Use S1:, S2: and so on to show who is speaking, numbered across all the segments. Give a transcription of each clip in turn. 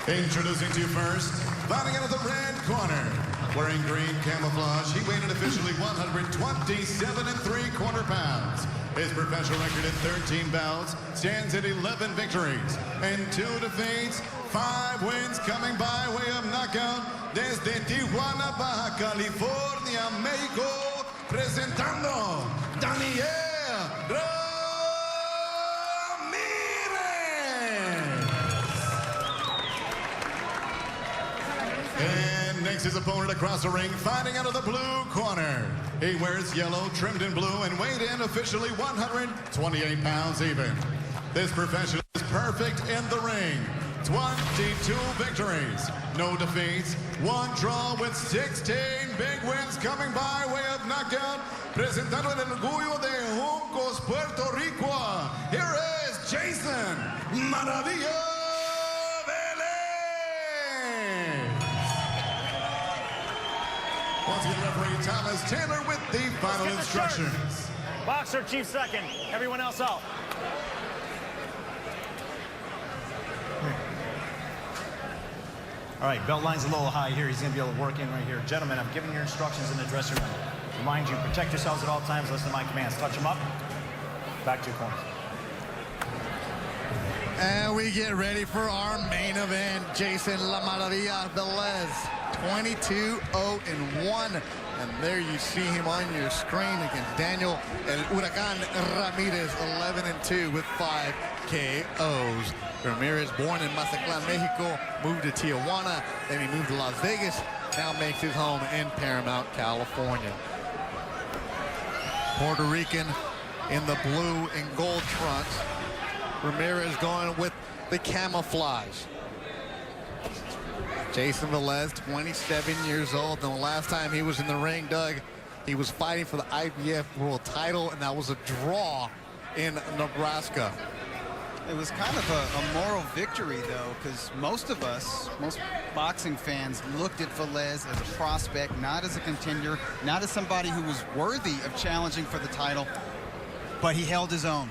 S1: Introducing to you first, fighting out of the red corner. Wearing green camouflage, he weighed an officially 127 3/4 pounds. His professional record in 13 bouts stands at 11 victories and 2 defeats, 5 wins coming by way of knockout. Desde Tijuana, Baja California, México, presentando Daniel Ramirez. And next his opponent across the ring, fighting out of the blue corner. He wears yellow, trimmed in blue, and weighed in officially 128 pounds even. This professional is perfect in the ring. 22 victories, no defeats, 1 draw with 16 big wins coming by way of knockout. Presentando el orgullo de Juncos, Puerto Rico. Here is Jayson Maravilla Velez. Once again, referee Thomas Taylor with the final instructions.
S2: Boxer, chief second. Everyone else out.
S3: All right, belt line's a little high here. He's going to be able to work in right here. Gentlemen, I'm giving your instructions in the dressing room. Remind you, protect yourselves at all times. Listen to my commands. Touch them up. Back to your corners.
S4: And we get ready for our main event. Jayson La Maravilla Velez, 22-0-1. And there you see him on your screen against Daniel El Huracán Ramirez, 11-2 with 5 KOs. Ramirez, born in Mazatlán, Mexico, moved to Tijuana, then he moved to Las Vegas, now makes his home in Paramount, California. Puerto Rican in the blue and gold trunks. Ramirez going with the camouflage. Jayson Velez, 27 years old. And the last time he was in the ring, Doug, he was fighting for the IBF World title, and that was a draw in Nebraska.
S5: It was kind of a moral victory, though, because most boxing fans looked at Velez as a prospect, not as a contender, not as somebody who was worthy of challenging for the title, but he held his own.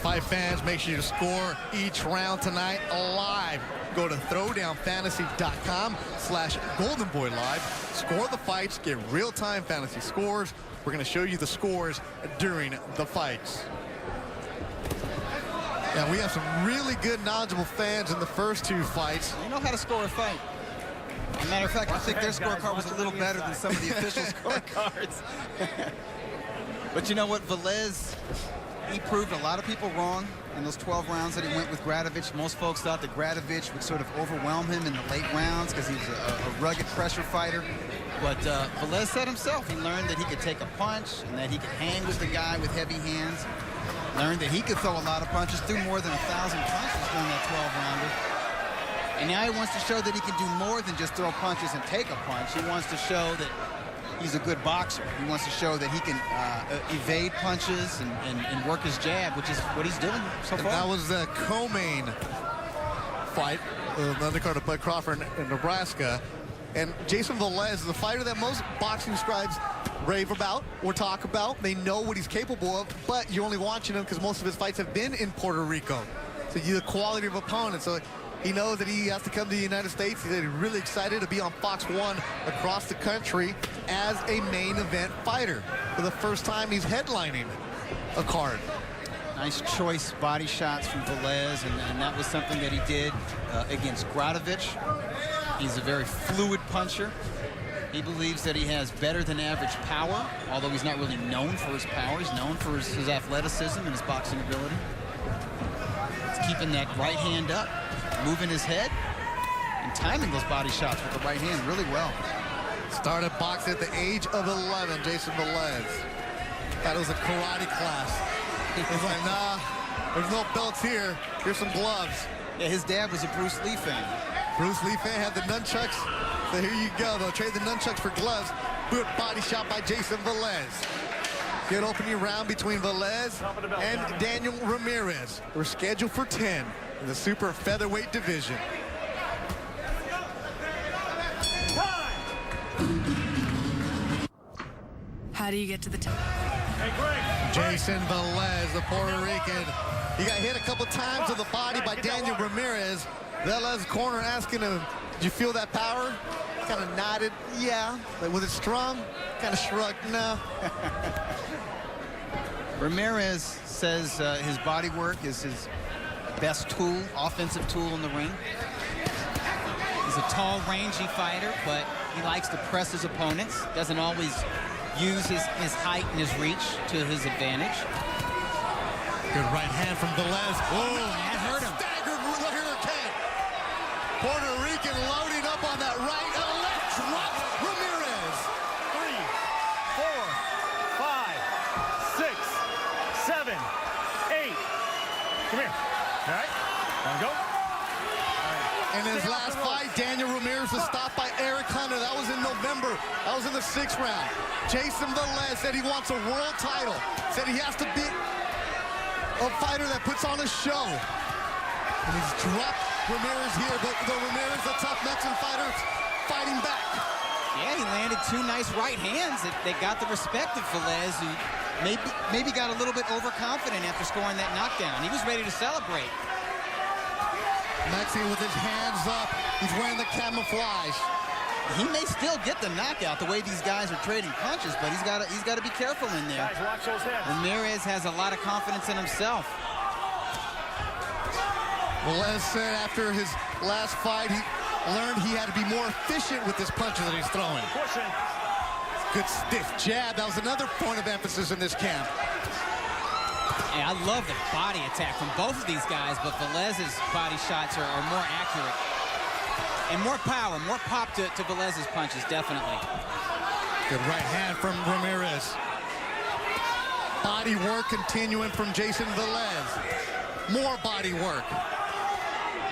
S4: Fight fans, make sure you score each round tonight live. Go to throwdownfantasy.com/goldenboylive. Score the fights, get real-time fantasy scores. We're going to show you the scores during the fights. Yeah, we have some really good, knowledgeable fans in the first 2 fights.
S5: They know how to score a fight. As a matter of fact, I think their scorecard was a little better than some of the official scorecards. But you know what, Velez, he proved a lot of people wrong in those 12 rounds that he went with Gradovich. Most folks thought that Gradovich would sort of overwhelm him in the late rounds because he was a rugged pressure fighter. But Velez said himself, he learned that he could take a punch and that he could hang with the guy with heavy hands. Learned that he could throw a lot of punches, threw more than 1,000 punches during that 12-rounder. And now he wants to show that he can do more than just throw punches and take a punch. He wants to show that he's a good boxer. He wants to show that he can evade punches and work his jab, which is what he's doing so far.
S4: That was the co-main fight, the undercard of Bud Crawford in Nebraska. And Jayson Velez is a fighter that most boxing scribes rave about or talk about. They know what he's capable of, but you're only watching him because most of his fights have been in Puerto Rico. So you're the quality of opponent. So he knows that he has to come to the United States. He's really excited to be on Fox 1 across the country as a main event fighter. For the first time, he's headlining a card.
S5: Nice choice body shots from Velez, and that was something that he did against Gradovich. He's a very fluid puncher. He believes that he has better than average power, although he's not really known for his power. He's known for his athleticism and his boxing ability. He's keeping that right hand up, moving his head, and timing those body shots with the right hand really well.
S4: Started boxing at the age of 11, Jayson Velez. That was a karate class. He's like, nah, there's no belts here. Here's some gloves.
S5: Yeah, his dad was a Bruce Lee fan.
S4: Bruce Lee fan had the nunchucks. So here you go. They'll trade the nunchucks for gloves. Good body shot by Jayson Velez. Good opening round between Velez and Daniel Ramirez. We're scheduled for 10 in the super featherweight division.
S6: How do you get to the top?
S2: Hey, Greg.
S4: Jayson Velez, the Puerto Rican, He got hit a couple times to the body by Daniel Ramirez. Velez corner asking him, did you feel that power? Kind of nodded, yeah. But was it strong? Kind of shrugged, no.
S5: Ramirez says his body work is his best tool, offensive tool in the ring. He's a tall, rangy fighter, but he likes to press his opponents. Doesn't always use his height and his reach to his advantage.
S4: Good right hand from Velez. Oh,
S5: that hurt him.
S4: Staggered hurricane. Puerto Rican loading up on that right. A left drop. Ramirez.
S2: 3, 4, 5, 6, 7, 8. Come here. All right. Time to go.
S4: In his last fight, Daniel Ramirez was stopped by Eric Hunter. That was in November. That was in the 6th round. Jayson Velez said he wants a world title. Said he has to be a fighter that puts on a show. And he's dropped Ramirez here, but the Ramirez, a tough Mexican fighter, fighting back.
S5: Yeah, he landed 2 nice right hands that got the respect of Velez, who maybe got a little bit overconfident after scoring that knockdown. He was ready to celebrate.
S4: Mexi with his hands up. He's wearing the camouflage.
S5: He may still get the knockout the way these guys are trading punches, but he's got to be careful in there.
S2: Guys, watch those heads.
S5: Ramirez has a lot of confidence in himself.
S4: Velez said after his last fight, he learned he had to be more efficient with his punches that he's throwing.
S2: Pushing.
S4: Good stiff jab. That was another point of emphasis in this camp.
S5: Hey, I love the body attack from both of these guys, but Velez's body shots are more accurate. And more power, more pop to Velez's punches, definitely.
S4: Good right hand from Ramirez. Body work continuing from Jayson Velez. More body work.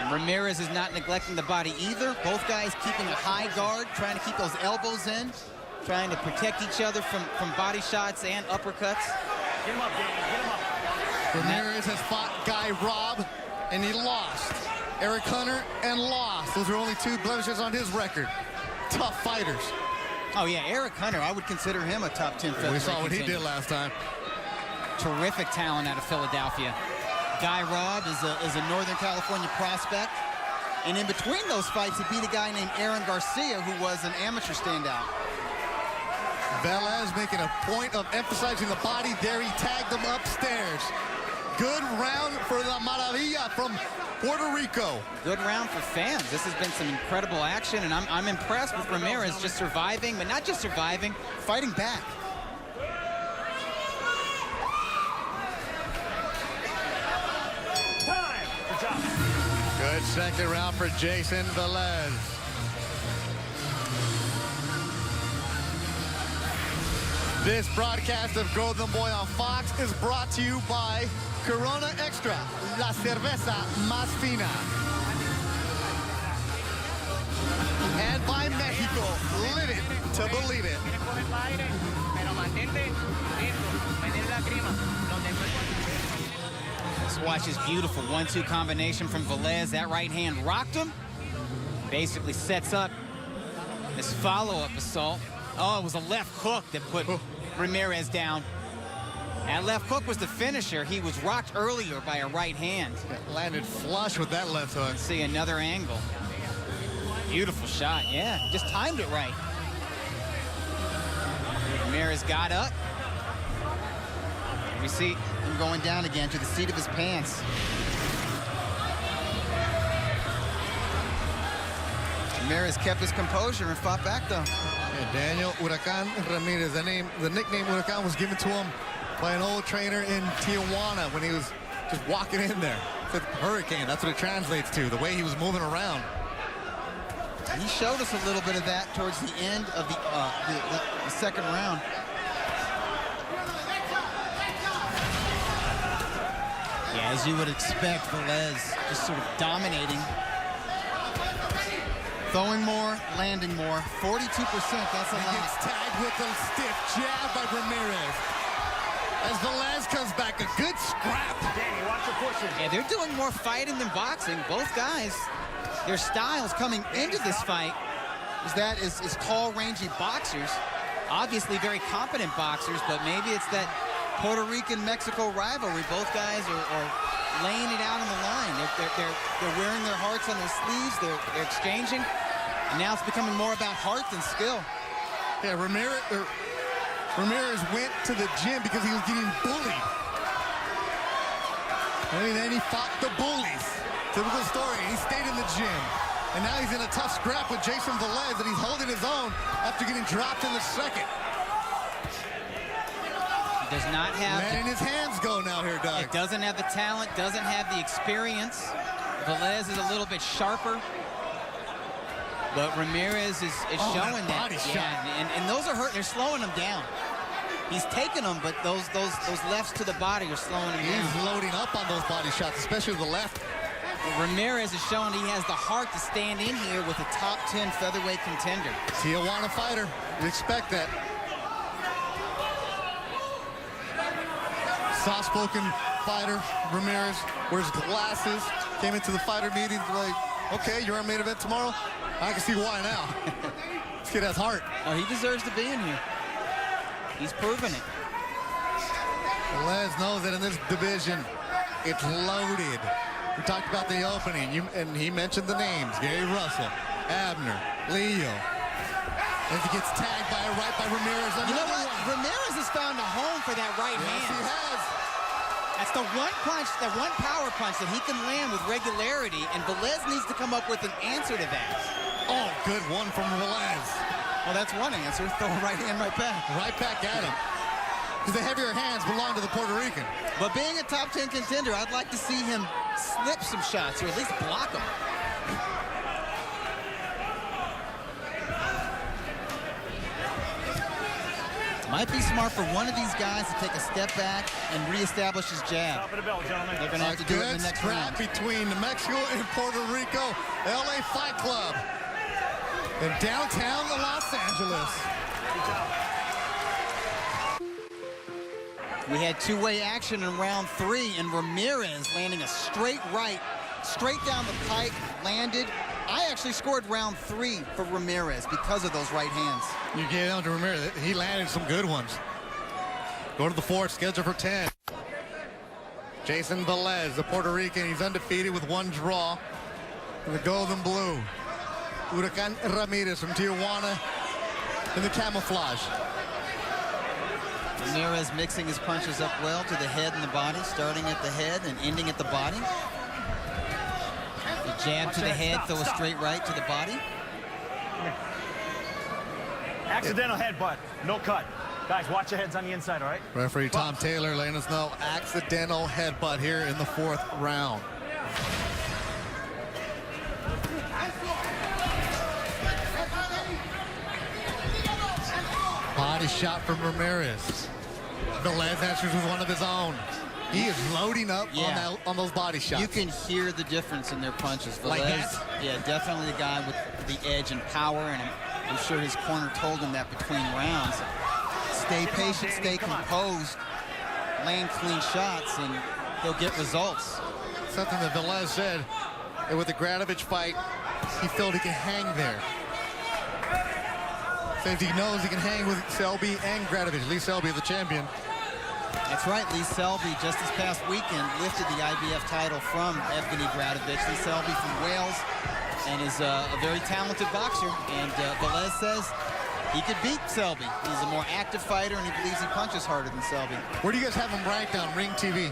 S5: And Ramirez is not neglecting the body either. Both guys keeping a high guard, trying to keep those elbows in, trying to protect each other from body shots and uppercuts.
S2: Get him up, Daniel. Get him up.
S4: Ramirez has fought Guy Robb, and he lost. Eric Hunter, and lost. Those are only 2 blemishes on his record. Tough fighters.
S5: Oh, yeah, Eric Hunter, I would consider him a top 10 featherweight
S4: We saw what he
S5: contender.
S4: did last time.
S5: Terrific talent out of Philadelphia. Guy Robb is a Northern California prospect. And in between those fights, he beat a guy named Aaron Garcia, who was an amateur standout.
S4: Velez making a point of emphasizing the body there. He tagged him upstairs. Good round for La Maravilla from Puerto Rico.
S5: Good round for fans. This has been some incredible action, and I'm impressed with Ramirez just surviving, but not just surviving, fighting back.
S2: Time. Good job.
S4: Good second round for Jayson Velez. This broadcast of Golden Boy on Fox is brought to you by Corona Extra, la cerveza más fina. And by Mexico, live it to believe it.
S5: Let's watch this beautiful 1-2 combination from Velez. That right hand rocked him. Basically sets up this follow-up assault. Oh, it was a left hook that put Ramirez down. That left hook was the finisher. He was rocked earlier by a right hand.
S4: Landed flush with that left hook.
S5: Let's see another angle. Beautiful shot, yeah. Just timed it right. Ramirez got up. We see him going down again to the seat of his pants. Ramirez kept his composure and fought back, though.
S4: Yeah, Daniel Huracan Ramirez. The nickname Huracan was given to him by an old trainer in Tijuana when he was just walking in there. It said Hurricane, that's what it translates to, the way he was moving around.
S5: He showed us a little bit of that towards the end of the second round. Yeah, as you would expect, Velez just sort of dominating. Throwing more, landing more. 42%, that's a
S4: He
S5: lot.
S4: gets tagged with a stiff jab by Ramirez. As Velez comes back, a good scrap.
S2: Danny, watch your pushing.
S5: Yeah, they're doing more fighting than boxing. Both guys, their styles coming into this fight is tall, rangy boxers. Obviously very competent boxers, but maybe it's that Puerto Rican-Mexico rivalry. Both guys are laying it out on the line. They're wearing their hearts on their sleeves. They're exchanging. And now it's becoming more about heart than skill.
S4: Yeah, Ramirez went to the gym because he was getting bullied. And then he fought the bullies. Typical story. He stayed in the gym. And now he's in a tough scrap with Jayson Velez, and he's holding his own after getting dropped in the second.
S5: He does not have...
S4: Letting his hands go now here, Doug.
S5: It doesn't have the talent, doesn't have the experience. Velez is a little bit sharper. But Ramirez is showing that. Yeah, and those are hurt. They're slowing him down. He's taking them, but those lefts to the body are slowing him down.
S4: He's loading up on those body shots, especially the left.
S5: Ramirez is showing he has the heart to stand in here with a top 10 featherweight contender.
S4: Tijuana fighter. You expect that. Soft-spoken fighter, Ramirez, wears glasses, came into the fighter meetings like, okay, you're our main event tomorrow? I can see why now. This kid has heart.
S5: Oh, he deserves to be in here. He's proven it.
S4: Velez knows that in this division, it's loaded. We talked about the opening, and he mentioned the names. Gary Russell, Abner, Leo. As he gets tagged by a right by Ramirez.
S5: You know what? Ramirez has found a home for that right hand.
S4: Yes, he has.
S5: That's the one punch, that one power punch that he can land with regularity, and Velez needs to come up with an answer to that.
S4: Oh, good one from Velez.
S5: Well, that's one answer. Throw a right hand right back.
S4: Right back at him. Because the heavier hands belong to the Puerto Rican.
S5: But being a top 10 contender, I'd like to see him slip some shots, or at least block them. Might be smart for one of these guys to take a step back and reestablish his jab.
S2: Top of the bell, gentlemen.
S5: They're going to have to do it in the next round.
S4: Between Mexico and Puerto Rico, LA Fight Club in downtown Los Angeles.
S5: We had two-way action in round 3, and Ramirez landing a straight right, straight down the pike, landed. I actually scored round 3 for Ramirez because of those right hands.
S4: You gave down to Ramirez. He landed some good ones. Go to the 4th, scheduled for 10. Jayson Velez, the Puerto Rican. He's undefeated with 1 draw. The gold and blue. Huracan Ramirez from Tijuana in the camouflage.
S5: Ramirez mixing his punches up well to the head and the body, starting at the head and ending at the body. The jab to the head, throw a straight right to the body.
S2: Accidental headbutt, no cut. Guys, watch your heads on the inside, all right?
S4: Referee Tom Taylor letting us know accidental headbutt here in the 4th round. Body shot from Ramirez. Velez answers with one of his own. He is loading up on those body shots.
S5: You can hear the difference in their punches. Velez,
S4: like that?
S5: Yeah, definitely the guy with the edge and power, and I'm sure his corner told him that between rounds. Stay patient, stay composed, land clean shots, and he'll get results.
S4: Something that Velez said, that with the Gradovich fight, he felt he can hang there. Says he knows he can hang with Selby and Gradovich. Lee Selby, the champion.
S5: That's right. Lee Selby, just this past weekend, lifted the IBF title from Evgeny Gradovich. Lee Selby from Wales, and is a very talented boxer. And Velez says he could beat Selby. He's a more active fighter, and he believes he punches harder than Selby.
S4: Where do you guys have him ranked on Ring TV?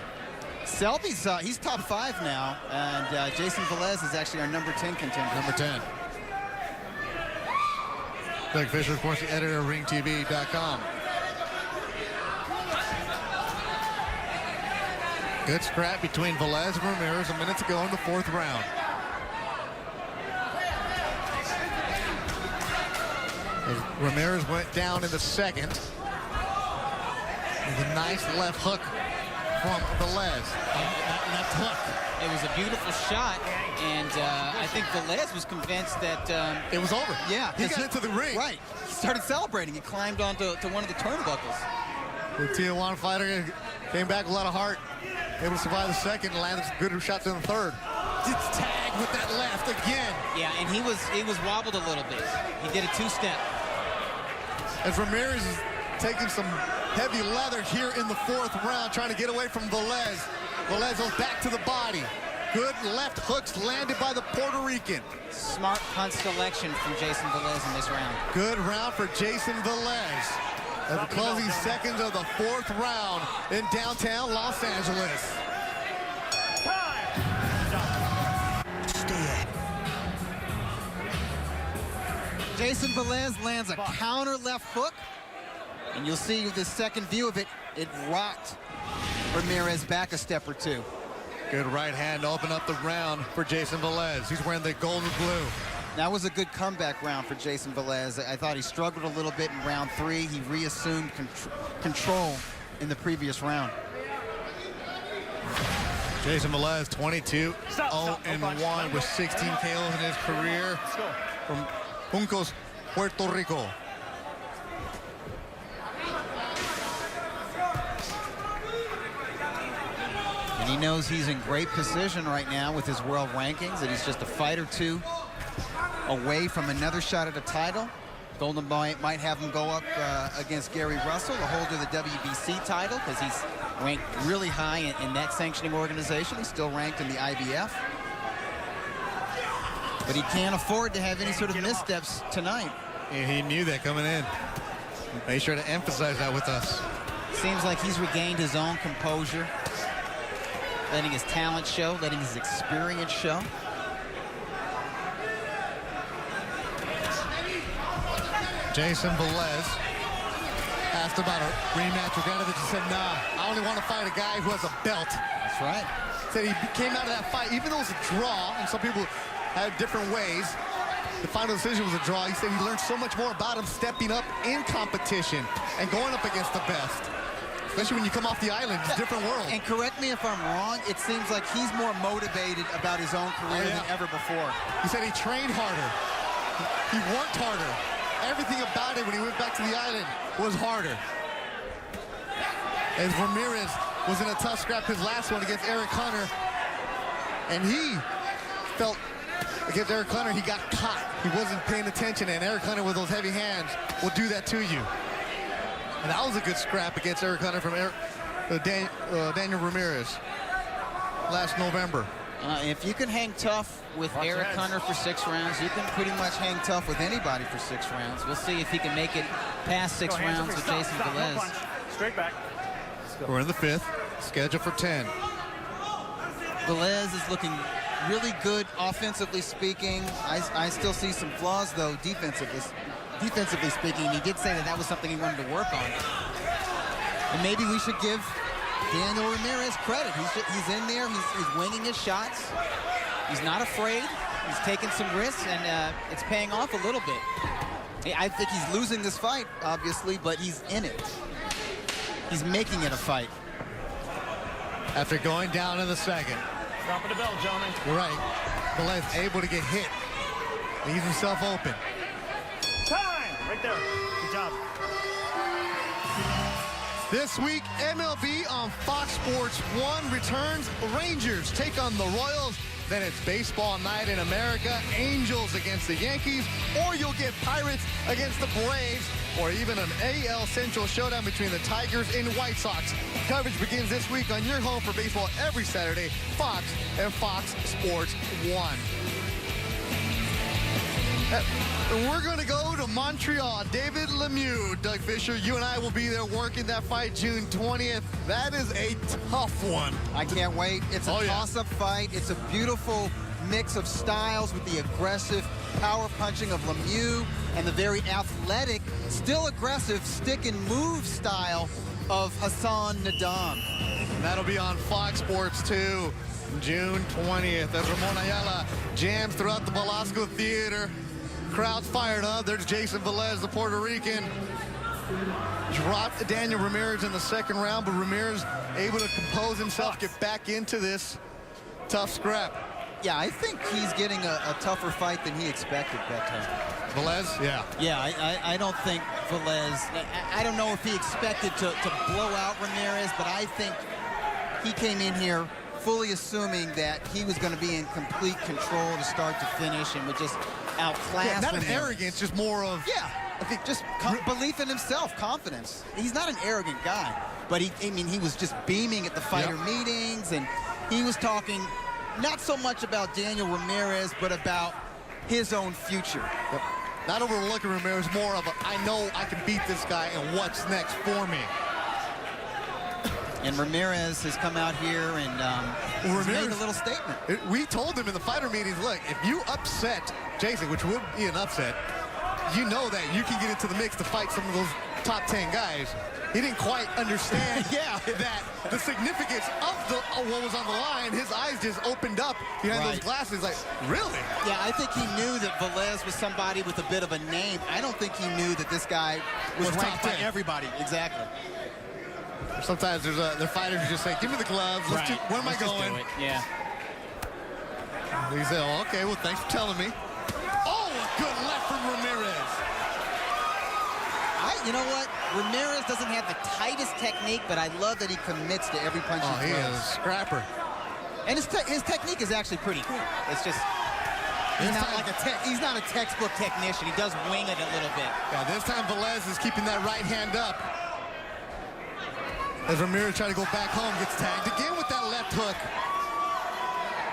S5: Selby's he's top 5 now, and Jayson Velez is actually our number 10 contender.
S4: Number 10. Doug Fisher, of course, the editor of RingTV.com. Good scrap between Velez and Ramirez a minute to go in the 4th round. As Ramirez went down in the 2nd. With a nice left hook from Velez. Left hook.
S5: It was a beautiful shot, and I think Velez was convinced that...
S4: it was over.
S5: Yeah.
S4: He got into the ring.
S5: Right. He started celebrating. He climbed onto one of the turnbuckles.
S4: The Tijuana fighter came back with a lot of heart. Able to survive the 2nd and landed some good shots in the 3rd. Gets tagged with that left again.
S5: Yeah, and he was wobbled a little bit. He did a 2-step.
S4: As Ramirez is taking some heavy leather here in the 4th round, trying to get away from Velez. Velez goes back to the body. Good left hooks landed by the Puerto Rican.
S5: Smart punch selection from Jayson Velez in this round.
S4: Good round for Jayson Velez. At the closing seconds of the 4th round in downtown Los Angeles.
S5: Jayson Velez lands a counter left hook. And you'll see the second view of it, it rocked Ramirez back a step or two.
S4: Good right hand to open up the round for Jayson Velez. He's wearing the gold and blue.
S5: That was a good comeback round for Jayson Velez. I thought he struggled a little bit in round 3. He reassumed control in the previous round.
S4: Jayson Velez, 22-0-1 with 16 KOs in his career from Juncos, Puerto Rico.
S5: And he knows he's in great position right now with his world rankings, that he's just a fight or two away from another shot at a title. Golden Boy might have him go up against Gary Russell, the holder of the WBC title, because he's ranked really high in that sanctioning organization. He's still ranked in the IBF. But he can't afford to have any sort of missteps tonight.
S4: Yeah, he knew that coming in. Made sure to emphasize that with us.
S5: Seems like he's regained his own composure, letting his talent show, letting his experience show.
S4: Jayson Velez asked about a rematch with Granovich and said, nah, I only want to fight a guy who has a belt.
S5: That's right.
S4: Said he came out of that fight, even though it was a draw, and some people had different ways, the final decision was a draw. He said he learned so much more about him stepping up in competition and going up against the best. Especially when you come off the island, it's a different world.
S5: And correct me if I'm wrong, it seems like he's more motivated about his own career than ever before.
S4: He said he trained harder. He worked harder. Everything about it when he went back to the island was harder. As Ramirez was in a tough scrap his last one against Eric Hunter, and he felt against Eric Hunter, he got caught. He wasn't paying attention, and Eric Hunter with those heavy hands will do that to you. And that was a good scrap against Eric Hunter from Daniel Ramirez last November.
S5: If you can hang tough with Eric Hunter for 6 rounds, you can pretty much hang tough with anybody for 6 rounds. We'll see if he can make it past 6 rounds with Jayson Velez.
S2: No punch. Straight back.
S4: We're in the 5th, scheduled for 10.
S5: Velez is looking really good offensively speaking. I still see some flaws, though, defensively speaking. He did say that that was something he wanted to work on. And maybe we should give Daniel Ramirez credit. He's in there. He's winging his shots. He's not afraid. He's taking some risks, and it's paying off a little bit. I think he's losing this fight, obviously, but he's in it. He's making it a fight.
S4: After going down in the 2nd.
S2: Drop of the bell, gentlemen.
S4: You're right. Velez able to get hit. Leaves himself open.
S2: Time! Right there. Good job.
S4: This week, MLB on Fox Sports 1 returns. Rangers take on the Royals. Then it's baseball night in America. Angels against the Yankees. Or you'll get Pirates against the Braves. Or even an AL Central showdown between the Tigers and White Sox. Coverage begins this week on your home for baseball every Saturday, Fox and Fox Sports 1. We're going to go to Montreal. David Lemieux, Doug Fisher, you and I will be there working that fight June 20th. That is a tough one.
S5: I can't wait. It's a toss-up fight. It's a beautiful mix of styles with the aggressive power punching of Lemieux and the very athletic, still aggressive stick and move style of Hassan Nadam.
S4: And that'll be on Fox Sports 2, June 20th. As Ramon Ayala jams throughout the Velasco Theater. Crowd's fired up. There's Jayson Velez, the Puerto Rican. Dropped Daniel Ramirez in the 2nd round, but Ramirez able to compose himself, get back into this tough scrap.
S5: Yeah, I think he's getting a tougher fight than he expected that time.
S4: Velez? Yeah.
S5: Yeah, I don't think Velez, I don't know if he expected to blow out Ramirez, but I think he came in here fully assuming that he was going to be in complete control to start to finish and would just outclass
S4: not an
S5: Ramirez.
S4: arrogance, just more of...
S5: Yeah, I think just belief in himself, confidence. He's not an arrogant guy. But I mean, he was just beaming at the fighter meetings, and he was talking not so much about Daniel Ramirez, but about his own future.
S4: Yep. Not overlooking Ramirez, more of a, I know I can beat this guy, and what's next for me.
S5: And Ramirez has come out here and he's made a little statement.
S4: We told him in the fighter meetings, look, if you upset Jason, which would be an upset, you know that you can get into the mix to fight some of those top 10 guys. He didn't quite understand that the significance of what was on the line. His eyes just opened up behind those glasses like, really?
S5: Yeah, I think he knew that Velez was somebody with a bit of a name. I don't think he knew that this guy was ranked by everybody. Exactly.
S4: Sometimes their fighters just say, give me the gloves. Where am I going?
S5: Do it. Yeah.
S4: He said, oh, okay, well, thanks for telling me. Oh, a good left from Ramirez.
S5: You know what? Ramirez doesn't have the tightest technique, but I love that he commits to every punch he throws.
S4: He is a scrapper.
S5: And his technique is actually pretty cool. It's just he's not a textbook technician. He does wing it a little bit.
S4: Yeah, this time Velez is keeping that right hand up. As Ramirez trying to go back home, gets tagged again with that left hook.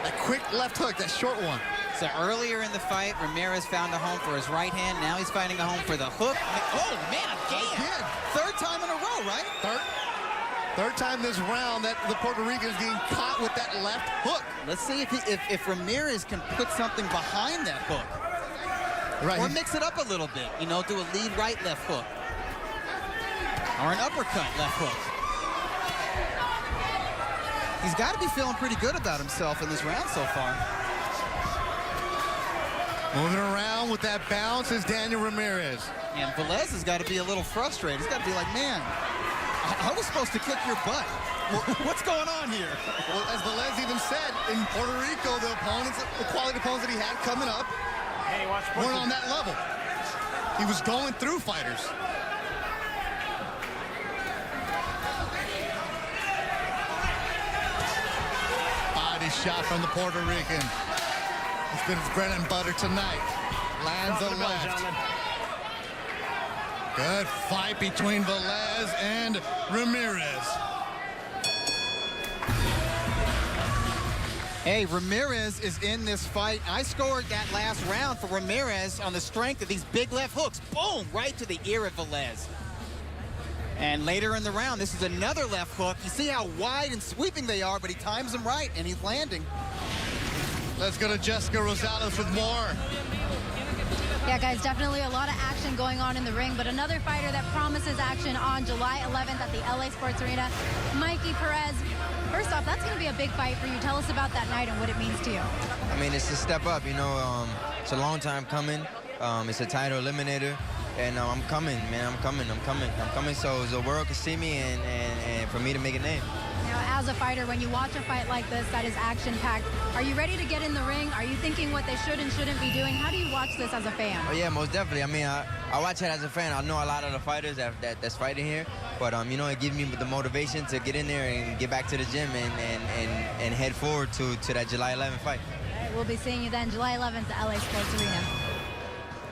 S4: That quick left hook, that short one.
S5: So earlier in the fight, Ramirez found a home for his right hand. Now he's finding a home for the hook. Oh, man, again. Third time in a row, right?
S4: Third time this round that the Puerto Rican is getting caught with that left hook.
S5: Let's see if Ramirez can put something behind that hook.
S4: Right.
S5: Or mix it up a little bit. You know, do a lead right left hook. Or an uppercut left hook. He's got to be feeling pretty good about himself in this round so far.
S4: Moving around with that bounce is Daniel Ramirez.
S5: And Velez has got to be a little frustrated. He's got to be like, man, I was supposed to kick your butt. What's going on here?
S4: Well, as Velez even said, in Puerto Rico, the quality opponents that he had coming up weren't on that level. He was going through fighters. Body shot from the Puerto Rican. It's been his bread and butter tonight. Lands a left. Good fight between Velez and Ramirez.
S5: Hey, Ramirez is in this fight. I scored that last round for Ramirez on the strength of these big left hooks. Boom, right to the ear of Velez. And later in the round, this is another left hook. You see how wide and sweeping they are, but he times them right, and he's landing.
S4: Let's go to Jessica Rosales with more.
S6: Yeah, guys, definitely a lot of action going on in the ring, but another fighter that promises action on July 11th at the LA Sports Arena, Mikey Perez. First off, that's going to be a big fight for you. Tell us about that night and what it means to you.
S7: I mean, it's a step up, you know. It's a long time coming. It's a title eliminator, and I'm coming, man. I'm coming so the world can see me and for me to make a name.
S6: You know, as a fighter, when you watch a fight like this that is action-packed, are you ready to get in the ring? Are you thinking what they should and shouldn't be doing? How do you watch this as a fan?
S7: Oh, yeah, most definitely. I mean, I watch it as a fan. I know a lot of the fighters that's fighting here, but, you know, it gives me the motivation to get in there and get back to the gym and head forward to that July 11th fight.
S6: All right, we'll be seeing you then July 11th at LA Sports Arena.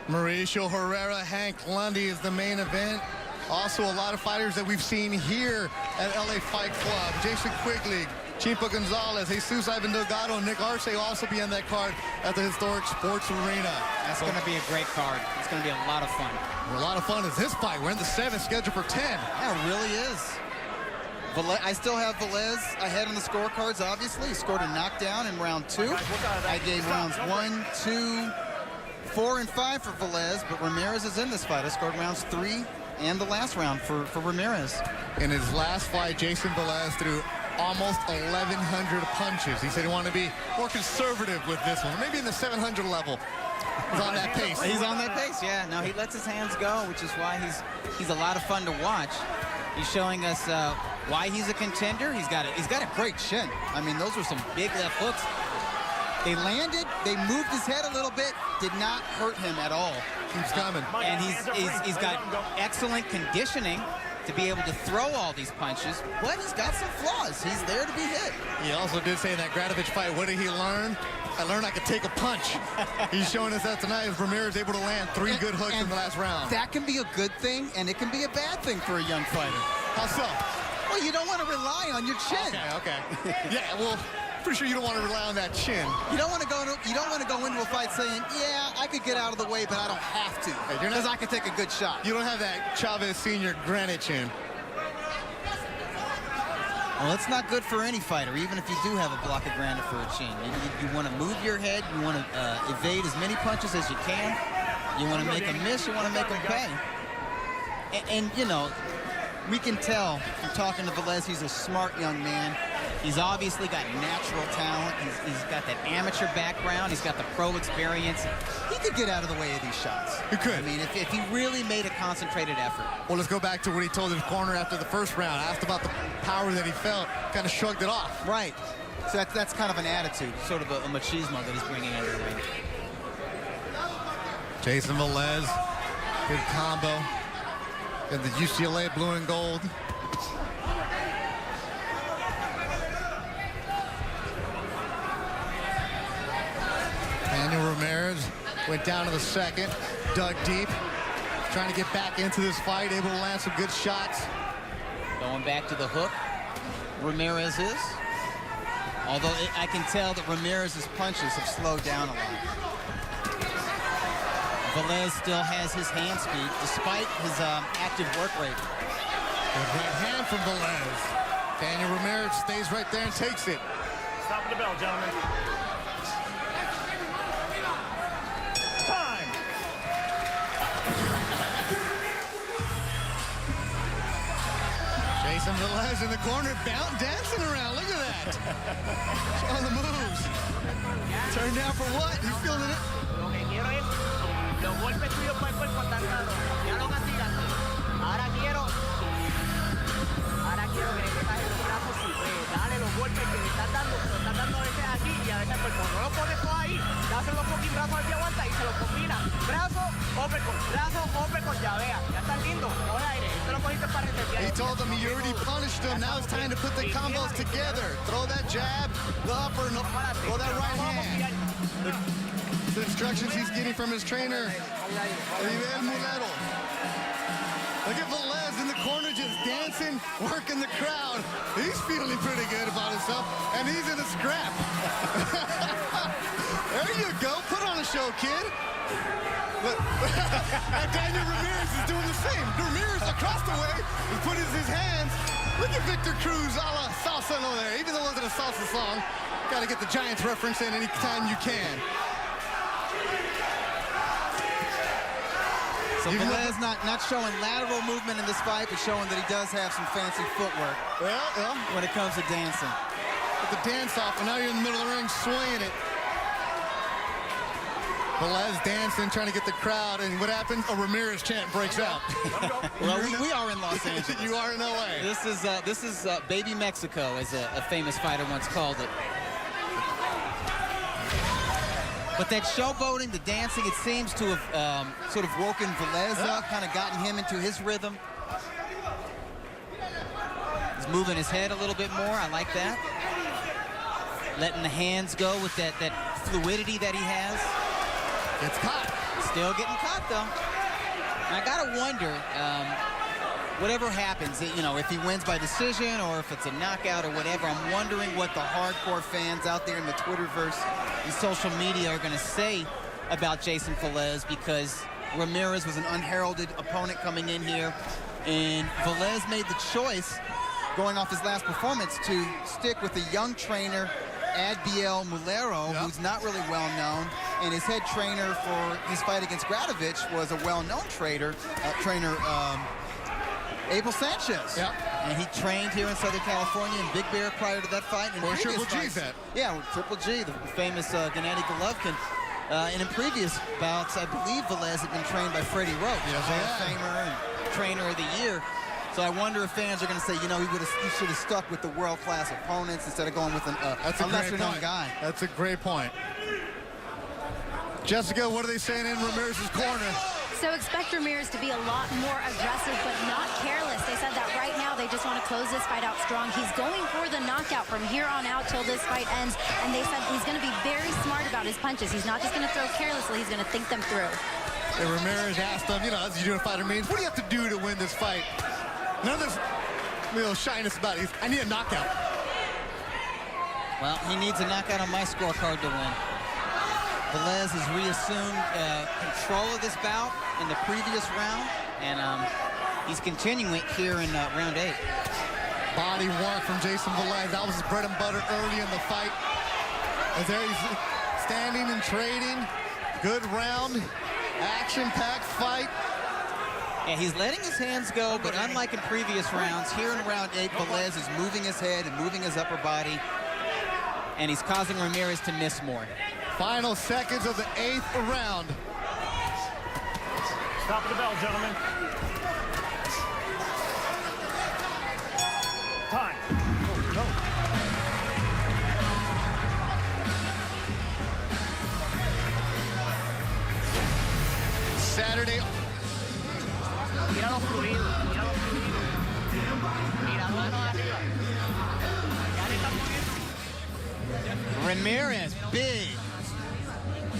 S4: Mauricio Herrera, Hank Lundy is the main event. Also, a lot of fighters that we've seen here at LA Fight Club. Jason Quigley, Chipo Gonzalez, Jesus Ivan Delgado, and Nick Arce will also be on that card at the historic Sports Arena.
S5: That's going to be a great card. It's going to be a lot of fun.
S4: A lot of fun is this fight. We're in the 7th, scheduled for 10.
S5: Yeah, it really is. I still have Velez ahead on the scorecards, obviously. He scored a knockdown in round 2. I gave rounds 1, 2, 4, and 5 for Velez, but Ramirez is in this fight. I scored rounds 3 and the last round for Ramirez.
S4: In his last fight, Jayson Velez threw almost 1,100 punches. He said he wanted to be more conservative with this one, maybe in the 700 level. He's on that pace.
S5: He's on that pace, yeah. No, he lets his hands go, which is why he's a lot of fun to watch. He's showing us why he's a contender. He's got a great chin. I mean, those were some big left hooks. They landed, they moved his head a little bit, did not hurt him at all.
S4: Keeps coming.
S5: And he's got excellent conditioning to be able to throw all these punches, but he's got some flaws. He's there to be hit.
S4: He also did say in that Gradovich fight, what did he learn? I learned I could take a punch. He's showing us that tonight as Ramirez able to land 3 good hooks in the last round.
S5: That can be a good thing, and it can be a bad thing for a young fighter.
S4: How so?
S5: Well, you don't want to rely on your chin.
S4: Okay. Yeah, well, pretty sure you don't want to rely on that chin.
S5: You don't want to go into a fight saying, yeah, I could get out of the way, but I don't have to. Because I can take a good shot.
S4: You don't have that Chavez Sr. granite chin.
S5: Well, it's not good for any fighter, even if you do have a block of granite for a chin. You want to move your head. You want to evade as many punches as you can. You want to make them miss. You want to make them pay. And, you know, we can tell from talking to Velez, he's a smart young man. He's obviously got natural talent. He's got that amateur background. He's got the pro experience. He could get out of the way of these shots.
S4: He could.
S5: I mean, if he really made a concentrated effort.
S4: Well, let's go back to what he told his corner after the first round. Asked about the power that he felt, kind of shrugged it off.
S5: Right. So that's kind of an attitude, sort of a machismo that he's bringing into the ring.
S4: Jayson Velez, good combo. Got the UCLA blue and gold. Daniel Ramirez went down to the second, dug deep, trying to get back into this fight, able to land some good shots.
S5: Going back to the hook, Ramirez is. Although I can tell that Ramirez's punches have slowed down a lot. Velez still has his hand speed, despite his active work rate.
S4: Good right hand from Velez. Daniel Ramirez stays right there and takes it.
S2: Stop the bell, gentlemen. Time.
S4: Jayson Velez in the corner, dancing around. Look at that. Showing the moves. Turned down for what? He's feeling it.
S8: Lo que quiero es los golpes tuyos para el cuerpo están dados. Ya lo castigaste. Ahora quiero que le metas en los brazos y dale los golpes que le estás dando. Lo estás dando a veces aquí y a veces al cuerpo. No lo pones todo ahí. Dáselo los fucking brazos al que aguanta y se los combina. Brazo, uppercut, ya vea. Ya están lindos. No de aire. Esto lo cogiste para resetear.
S4: He told them you already punished him. Now it's time to put the combos together. Throw that jab, the upper, and throw that right hand. The instructions he's getting from his trainer, Javier Mulero. Look at Velez in the corner just dancing, working the crowd. He's feeling pretty good about himself, and he's in a scrap. There you go. Put on a show, kid. And Daniel Ramirez is doing the same. Ramirez across the way is putting his hands. Look at Victor Cruz a la salsa over there. Even though it wasn't a salsa song, got to get the Giants reference in anytime you can.
S5: So Velez not showing lateral movement in this fight, but showing that he does have some fancy footwork when it comes to dancing.
S4: Get the dance off, and now you're in the middle of the ring swinging it. Velez dancing, trying to get the crowd, and what happens? A Ramirez chant breaks out.
S5: Well, we are in Los Angeles.
S4: You are in LA.
S5: This is Baby Mexico, as a famous fighter once called it. But that showboating, the dancing, it seems to have sort of woken Velez up, kind of gotten him into his rhythm. He's moving his head a little bit more. I like that. Letting the hands go with that fluidity that he has.
S4: Gets caught.
S5: Still getting caught, though. And I got to wonder, whatever happens, you know, if he wins by decision or if it's a knockout or whatever, I'm wondering what the hardcore fans out there in the Twitterverse and social media are going to say about Jayson Velez, because Ramirez was an unheralded opponent coming in here, and Velez made the choice, going off his last performance, to stick with the young trainer, Adbiel Mulero, who's not really well known, and his head trainer for his fight against Gradovich was a well-known trainer, Abel Sanchez. And he trained here in Southern California in Big Bear prior to that fight.
S4: Where Triple G's at?
S5: Yeah, Triple G, the famous Gennady Golovkin. And in previous bouts, I believe Velez had been trained by Freddie Roach, Hall of Famer and Trainer of the Year. So I wonder if fans are going to say, you know, he should have stuck with the world-class opponents instead of going with a lesser-known guy.
S4: That's a great point. Jessica, what are they saying in Ramirez's corner?
S6: So expect Ramirez to be a lot more aggressive, but not careless. They said that right now they just want to close this fight out strong. He's going for the knockout from here on out till this fight ends, and they said he's going to be very smart about his punches. He's not just going to throw carelessly, he's going to think them through.
S4: And Ramirez asked him, you know, as you do in fighter meetings, what do you have to do to win this fight? None of this little shyness about it. I need a knockout.
S5: Well, he needs a knockout on my scorecard to win. Velez has reassumed control of this bout in the previous round, and he's continuing here in round 8.
S4: Body work from Jayson Velez. That was his bread and butter early in the fight. As there he's standing and trading. Good round. Action-packed fight.
S5: And he's letting his hands go, but unlike in previous rounds, here in round 8, Velez is moving his head and moving his upper body, and he's causing Ramirez to miss more.
S4: Final seconds of the 8th round.
S2: Stop the bell, gentlemen. Time. Go.
S4: Saturday.
S8: Míralo fluido, míralo fluido. Mira, mano arriba. Ya le están poniendo.
S5: Ramirez, big,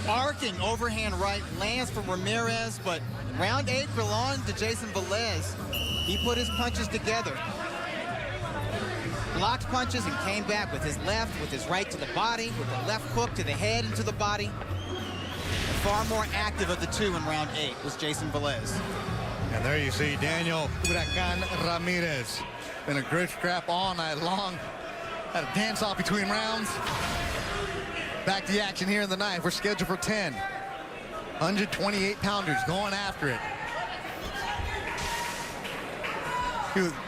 S5: arcing overhand right, lands from Ramirez, but round 8 belonged to Jayson Velez. He put his punches together. Blocked punches and came back with his left, with his right to the body, with the left hook to the head and to the body. Far more active of the two in round 8 was Jayson Velez.
S4: And there you see Daniel Ramirez. Been a great scrap all night long. Had a dance-off between rounds. Back to the action here in the 9th. We're scheduled for 10. 128-pounders going after it.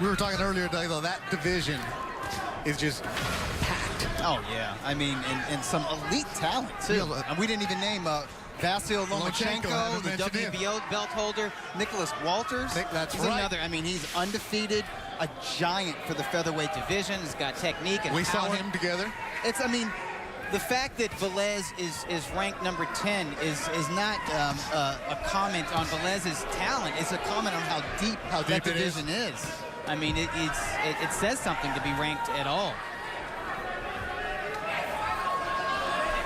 S4: We were talking earlier, Doug, though, that division is just packed.
S5: Oh, yeah. I mean, and some elite talent, too. And we didn't even name Vasyl Lomachenko, the WBO belt holder, Nicholas Walters.
S4: That's
S5: he's
S4: right.
S5: Another. I mean, he's undefeated, a giant for the featherweight division. He's got technique and
S4: We
S5: power.
S4: saw him together.
S5: I mean, the fact that Velez is ranked number 10 is not a comment on Velez's talent. It's a comment on how deep that division is. I mean, it says something to be ranked at all.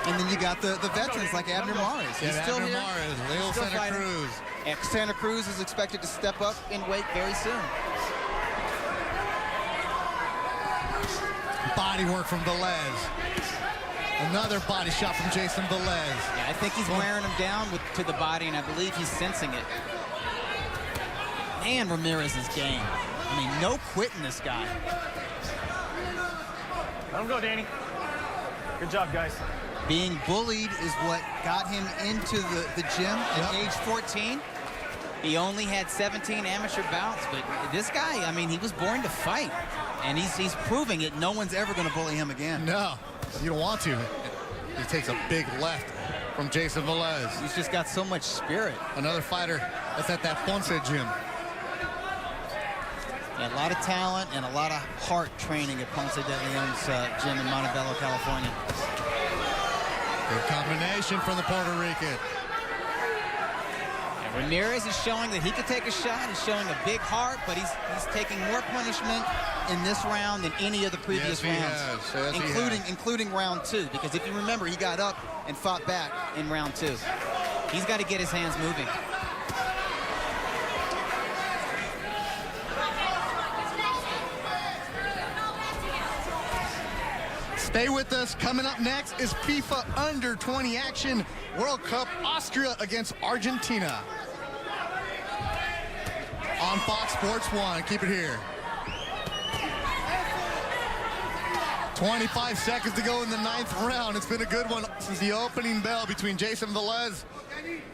S5: And then you got the veterans like Abner Mares. He's still
S4: Abner
S5: here.
S4: Mares, Leo
S5: Still
S4: Santa
S5: fighting.
S4: Cruz.
S5: And Santa Cruz is expected to step up in weight very soon.
S4: Body work from Velez. Another body shot from Jayson Velez.
S5: Yeah, I think he's wearing him down to the body, and I believe he's sensing it. Man, Ramirez's game. I mean, no quitting this guy.
S2: Let him go, Danny. Good job, guys.
S5: Being bullied is what got him into the gym at age 14. He only had 17 amateur bouts, but this guy, I mean, he was born to fight. And he's proving it. No one's ever going to bully him again.
S4: No, you don't want to. He takes a big left from Jayson Velez.
S5: He's just got so much spirit.
S4: Another fighter that's at that Ponce gym.
S5: Yeah, a lot of talent and a lot of heart training at Ponce de Leon's gym in Montebello, California.
S4: Good combination from the Puerto Rican.
S5: And Ramirez is showing that he could take a shot. He's showing a big heart, but he's taking more punishment in this round than any of the previous rounds, including round 2. Because if you remember, he got up and fought back in round 2. He's got to get his hands moving.
S4: Stay with us. Coming up next is FIFA Under 20 action. World Cup, Austria against Argentina. On Fox Sports 1. Keep it here. 25 seconds to go in the 9th round. It's been a good one since the opening bell between Jayson Velez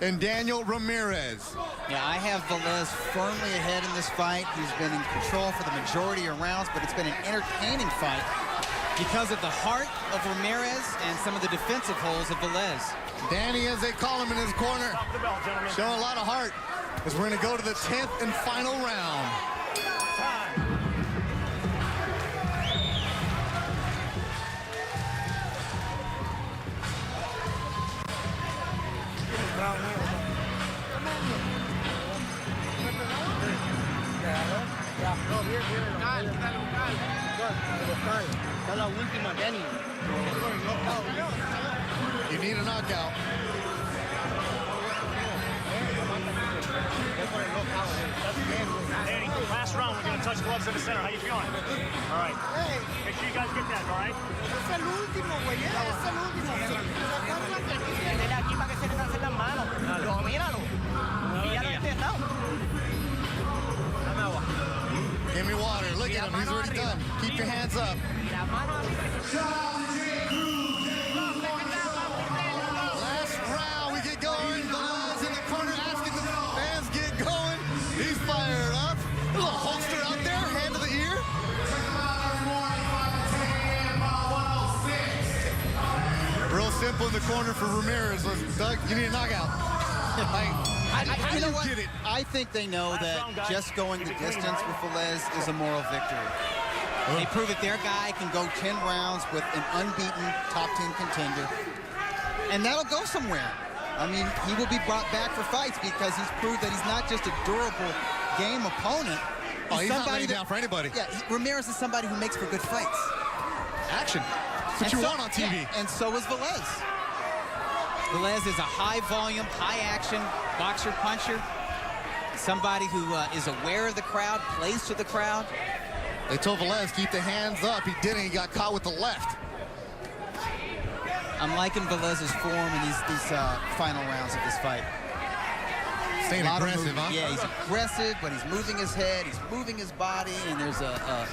S4: and Daniel Ramirez.
S5: Yeah, I have Velez firmly ahead in this fight. He's been in control for the majority of rounds, but it's been an entertaining fight because of the heart of Ramirez and some of the defensive holes of Velez.
S4: Danny, as they call him in his corner,
S2: Stop the bell, gentlemen.
S4: showing a lot of heart as we're going to go to the 10th and final round.
S2: Time.
S4: You need a knockout.
S2: Danny, last round, we're going to touch gloves. bucks in the center. How you feeling? All right.
S8: Hey,
S2: Make sure you guys get that, all right?
S8: es el último, güey. Es el último. Tiene aquí para que se le cansen las manos. Domínalo. Y ya lo he intentado. Dame agua.
S4: Give me water. Look at him. He's already done. Keep your hands up.
S8: Y la mano arriba.
S4: Last round, we get going. Velez in the corner asking the fans get going. He's fired up. A little holster out there, hand to the ear. Real simple in the corner for Ramirez. Doug, you need a knockout. How
S5: You know
S4: do
S5: what?
S4: you get it?
S5: I think they know that just going the distance with Velez is a moral victory. They prove that their guy can go 10 rounds with an unbeaten top 10 contender. And that'll go somewhere. I mean, he will be brought back for fights because he's proved that he's not just a durable game opponent.
S4: He's not laying down for anybody.
S5: Yeah, Ramirez is somebody who makes for good fights.
S4: Action. That's what you want on TV.
S5: Yeah, and so is Velez. Velez is a high-volume, high-action boxer-puncher. Somebody who is aware of the crowd, plays to the crowd.
S4: They told Velez, keep the hands up. He didn't. He got caught with the left.
S5: I'm liking Velez's form in these final rounds of this fight.
S4: Staying
S5: A lot of
S4: aggressive,
S5: movement.
S4: huh?
S5: Yeah, he's aggressive, but he's moving his head, he's moving his body, and there's a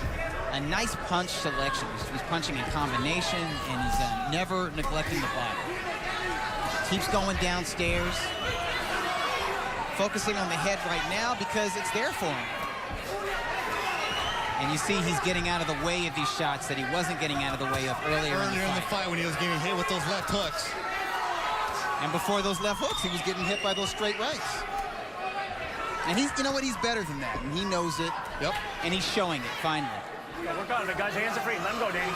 S5: nice punch selection. He's punching in combination, and he's never neglecting the body. Keeps going downstairs, focusing on the head right now because it's there for him. And you see he's getting out of the way of these shots that he wasn't getting out of the way of earlier in the fight
S4: when he was getting hit with those left hooks.
S5: And before those left hooks, he was getting hit by those straight rights. And he's, you know what, he's better than that, and he knows it.
S4: Yep.
S5: And he's showing it, finally.
S2: Yeah, work on it, guys. Your hands are free. Let him go, Danny.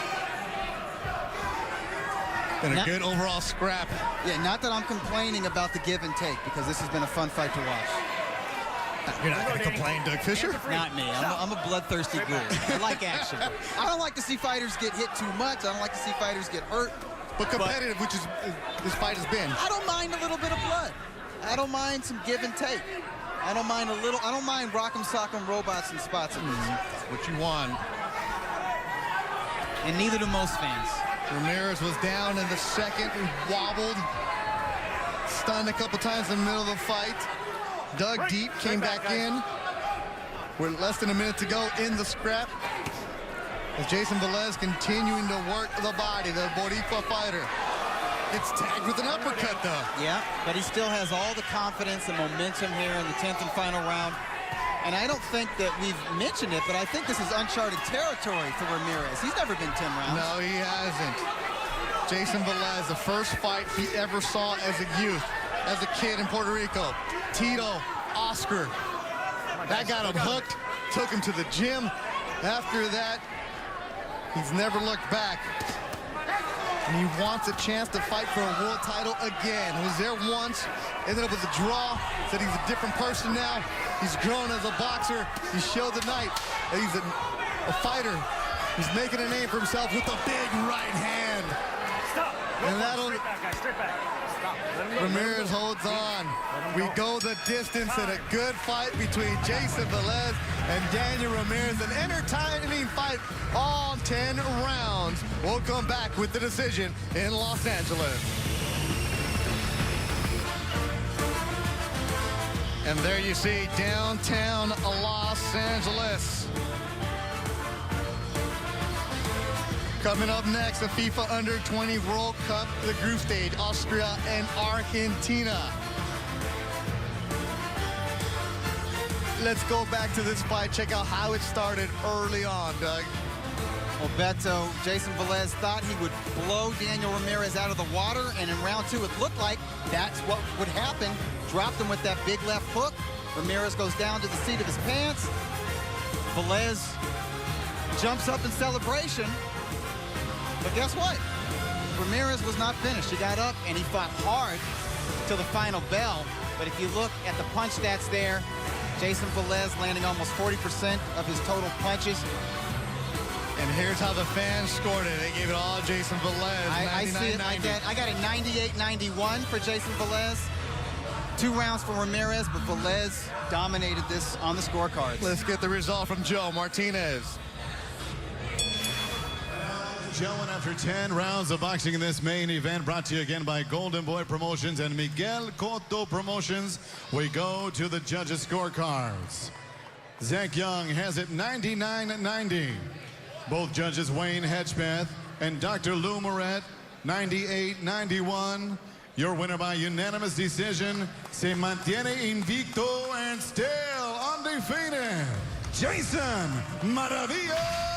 S4: Been a good overall scrap.
S5: Yeah, not that I'm complaining about the give and take, because this has been a fun fight to watch.
S4: You're not going to complain, Doug Fisher?
S5: Not me. I'm a bloodthirsty ghoul. I like action. I don't like to see fighters get hit too much. I don't like to see fighters get hurt.
S4: But competitive, which is this fight has been.
S5: I don't mind a little bit of blood. I don't mind some give and take. I don't mind rock'em sock'em robots and spots in this.
S4: What you want.
S5: And neither do most fans.
S4: Ramirez was down in the second, wobbled, stunned a couple times in the middle of the fight. Dug deep, came back in. We're less than a minute to go in the scrap. As Jayson Velez continuing to work the body, the Boricua fighter. It's tagged with an uppercut, though.
S5: Yeah, but he still has all the confidence and momentum here in the 10th and final round. And I don't think that we've mentioned it, but I think this is uncharted territory for Ramirez. He's never been 10 rounds.
S4: No, he hasn't. Jayson Velez, the first fight he ever saw as a youth, as a kid in Puerto Rico. Tito, Oscar. That got him hooked, took him to the gym. After that, he's never looked back. And he wants a chance to fight for a world title again. He was there once, ended up with a draw, said he's a different person now. He's grown as a boxer. He showed tonight that he's a fighter. He's making a name for himself with a big right hand.
S2: Stop.
S4: And that'll...
S2: Straight back, guys. Straight back. Stop. Let him go.
S4: Ramirez holds on. We go the distance in a good fight between Jayson Velez and Daniel Ramirez. An entertaining fight, all 10 rounds. We'll come back with the decision in Los Angeles. And there you see downtown Los Angeles. Coming up next, the FIFA Under-20 World Cup, the group stage, Austria and Argentina. Let's go back to this fight, check out how it started early on, Doug.
S5: Well, Beto, Jayson Velez thought he would blow Daniel Ramirez out of the water, and in round two, it looked like that's what would happen. Dropped him with that big left hook. Ramirez goes down to the seat of his pants. Velez jumps up in celebration. But guess what? Ramirez was not finished. He got up and he fought hard till the final bell. But if you look at the punch stats there, Jayson Velez landing almost 40% of his total punches.
S4: And here's how the fans scored it. They gave it all Jayson Velez.
S5: I see it like that. I got a 98-91 for Jayson Velez. 2 rounds for Ramirez, but Velez dominated this on the scorecards.
S4: Let's get the result from Joe Martinez.
S1: Joe, and after 10 rounds of boxing in this main event, brought to you again by Golden Boy Promotions and Miguel Cotto Promotions, we go to the judges' scorecards. Zach Young has it 99-90. Both judges, Wayne Hedgepeth and Dr. Lou Moret, 98-91. Your winner by unanimous decision, se mantiene invicto and still undefeated, Jayson Maravilla